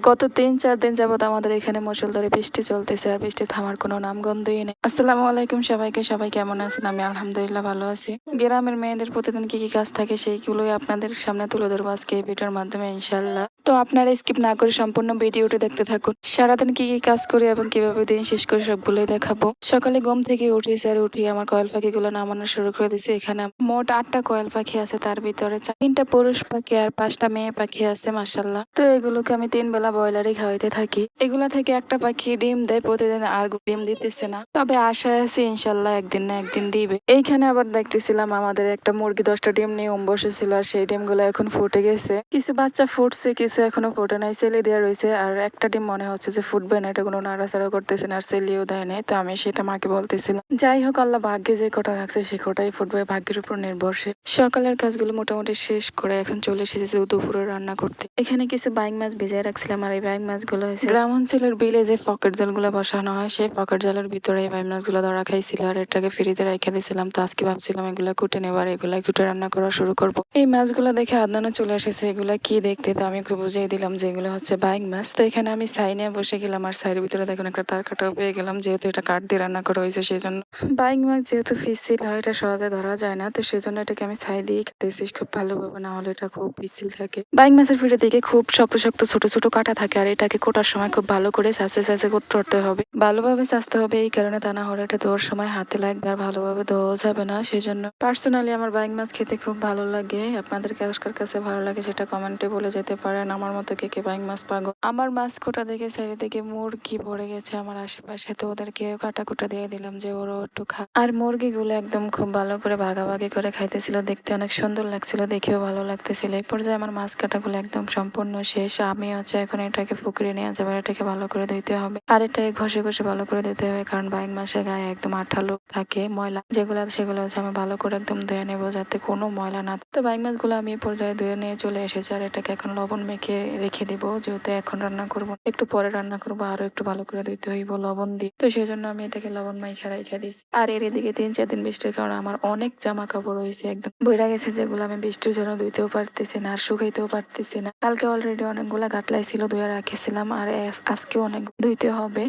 গত ৩-৪ দিন যাবত আমাদের এখানে মুষলধারে বৃষ্টি চলতেছে আর বৃষ্টি থামার কোনো নামগন্ধই নেই। আসসালামু আলাইকুম সবাইকে, সবাই কেমন আছেন? আমি আলহামদুলিল্লাহ ভালো আছি। গ্রামের মেয়েদের প্রতিদিন কি কি কাজ থাকে সেইগুলোই আপনাদের সামনে তুলে ধরবো আজকে এই ভিডিওর মাধ্যমে ইনশাল্লাহ। তো আপনারা স্কিপ না করে সম্পূর্ণ ভিডিওটি দেখতে থাকুন। সারাদিন কি কি কাজ করি এবং কিভাবে দিন শেষ করে সবগুলোই দেখাবো। সকালে ঘুম থেকে উঠেছি আর উঠি আমার কয়েল পাখিগুলো নামানো শুরু করে দিয়েছি। এখানে মোট 8টা কয়েল পাখি আছে, তার ভিতরে 3টা পুরুষ পাখি আর 5টা মেয়ে পাখি আছে মাশাল্লাহ। তো এগুলোকে আমি 3 বেলা ব্রয়লারই খাওয়াইতে থাকি। এগুলা থেকে একটা পাখি ডিম দেয় প্রতিদিন, আর ডিম দিতেছে না, তবে আশায় আছি ইনশাল্লাহ একদিন না একদিন দিবে। এইখানে আবার দেখতেছিলাম আমাদের একটা মুরগি 10টা ডিম নিয়ে বসেছিল আর সেই ডিমগুলো এখন ফুটে গেছে। কিছু বাচ্চা ফুটছে, কিছু এখনো ফুটে নাই, সেলে দেওয়া রয়েছে। আর একটা ডিম মনে হচ্ছে যে ফুটবে না, এটা কোনো নাড়াচাড়া করতেছে না আর সেলিও দেয় নাই। তো আমি সেটা মাকে বলতেছিলাম, যাই হোক আল্লাহ ভাগ্যে যে কটা রাখছে সে কটাই ফুটবে, ভাগ্যের উপর নির্ভরশীল। সকালের কাজগুলো মোটামুটি শেষ করে এখন চলে এসেছে দুপুরে রান্না করতে। এখানে কিছু বাইং মাছ ভিজিয়ে রাখছিলাম আর এই বাইং মাছগুলো হয়েছে গ্রাম অঞ্চলের বিলে যে পকেট জালগুলো বসানো হয় সেই পকেট জালের ভিতরে এই বাইং মাছগুলো ধরা খাইছিল আর এটাকে ফ্রিজে রেখে দিয়েছিলাম। তো আজকে ভাবছিলাম এগুলা কুটে নেবার, এগুলা কুটে রান্না করা শুরু করবো। এই মাছগুলো দেখে আদনানো চলে এসেছে, এগুলা কি দেখতে। তো আমি খুব বুঝিয়ে দিলাম যে এগুলো হচ্ছে বাইং মাছ। তো এখানে আমি ছাই নিয়ে বসে গেলাম আর ছাইয়ের ভিতরে দেখুন একটা তার কাটাও পেয়ে গেলাম, যেহেতু এটা কাঠ দিয়ে রান্না করা হয়েছে সেই জন্য। বাইং মাছ যেহেতু পিচ্ছিল হয় এটা সহজে ধরা যায় না, তো সেই জন্য এটাকে আমি ছাই দিয়ে কাটতেছি খুব ভালোভাবে, না হলে এটা খুব পিচ্ছিল থাকে। বাইং মাছের ফিরে দিকে খুব শক্ত শক্ত ছোট ছোট কাটা থাকে আর এটাকে কোটার সময় খুব ভালো করে চাচে চাচে করতে হবে, ভালোভাবে চাচতে হবে। এই কারণে তা না হলে এটা ধোয়ার সময় হাতে লাগবে আর ভালোভাবে ধোয়া যাবে না। সেই জন্য পার্সোনালি আমার বাইং মাছ খেতে খুব ভালো লাগে। আপনাদের কার কাছে ভালো লাগে সেটা কমেন্টে বলে যেতে পারেন। আমার মতো কে কে বাইং মাছ পাগল। আমার মাছ কোটা দেখে চারিদিকে মুরগি ভরে গেছে আমার আশেপাশে, তো ওদেরকে কাটা কুটা দিয়ে দিলাম যে ওরাও একটু খা। আর মুরগিগুলো একদম খুব ভালো করে ভাগাভাগি করে খাইতেছিল, দেখতে অনেক সুন্দর লাগছিল, দেখেও ভালো লাগতেছিল। এই পর্যায়ে আমার মাছ কাটাগুলো একদম সম্পূর্ণ শেষ। আমি হচ্ছে এখন এটাকে পুকুরে নিয়ে যাবো, এটাকে ভালো করে ধুইতে হবে আর এটাকে ঘষে ঘষে ভালো করে ধুতে হবে, কারণ বাইং মাছের গায়ে একদম আঠালো থাকে, ময়লা যেগুলো সেগুলো হচ্ছে আমি ভালো করে একদম ধুয়ে নেবো যাতে কোনো ময়লা না। তো বাইং মাছগুলো আমি এই পর্যায়ে ধুয়ে নিয়ে চলে এসেছি আর এটাকে এখন লবণ মেখে রেখে দেবো, যেহেতু এখন রান্না করবো, একটু পরে রান্না করবো, আরো একটু ভালো করে ধুইতে হইব লবণ দিয়ে। তো সেই জন্য আমি এটাকে লবণ মাইখা রেখে দিচ্ছি। আর এর এদিকে 3-4 দিন বৃষ্টির কারণে আমার অনেক জামা কাপড় হয়েছে একদম বইরা গেছে, যেগুলো আমি বৃষ্টির জন্য ধুইতেও পারতেছি না আর শুকাইতেও পারতেছি না। কালকে অলরেডি অনেকগুলা গাটলাই ছিল, ধুয়ে রাখেছিলাম আর আজকে অনেক ধুইতে হবে।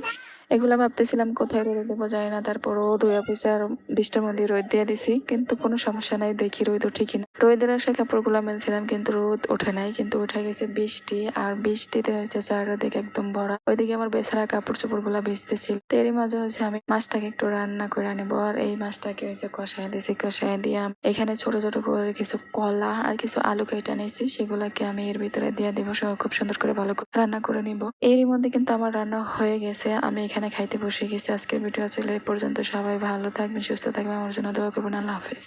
এগুলা ভাবতেছিলাম কোথায় রোদে দেবো যায় না, তারপরও ধুয়ে পয়সা আর বৃষ্টির মধ্যে রোদ দিয়ে দিছি, কিন্তু কোনো সমস্যা নাই। দেখি রোদ উঠে কিনা। রোদের আসে কাপড়গুলো মেলছিলাম কিন্তু রোদ ওঠে নাই, কিন্তু উঠে গেছে বৃষ্টি আর বৃষ্টিতে হয়েছে চারিদিকে একদম ভরা। ওইদিকে আমার বেছাড়া কাপড় চোপড় গুলা ভিজতেছিল। তো এরই মাঝে হয়েছে আমি মাছটাকে একটু রান্না করে নেবো আর এই মাছটাকে হয়েছে কষায় দিয়েছি। কষায় দিয়ে এখানে ছোট ছোট করে কিছু কলা আর কিছু আলু কেটে নিয়েছি, সেগুলাকে আমি এর ভিতরে দিয়ে দিব, সহ খুব সুন্দর করে ভালো করে রান্না করে নিব। এরই মধ্যে কিন্তু আমার রান্না হয়ে গেছে, আমি এখানে খাইতে বসে গেছি। আজকের ভিডিও ছিল এই পর্যন্ত। সবাই ভালো থাকবেন, সুস্থ থাকবেন, আমার জন্য দোয়া করবেন। আল্লাহ হাফেজ।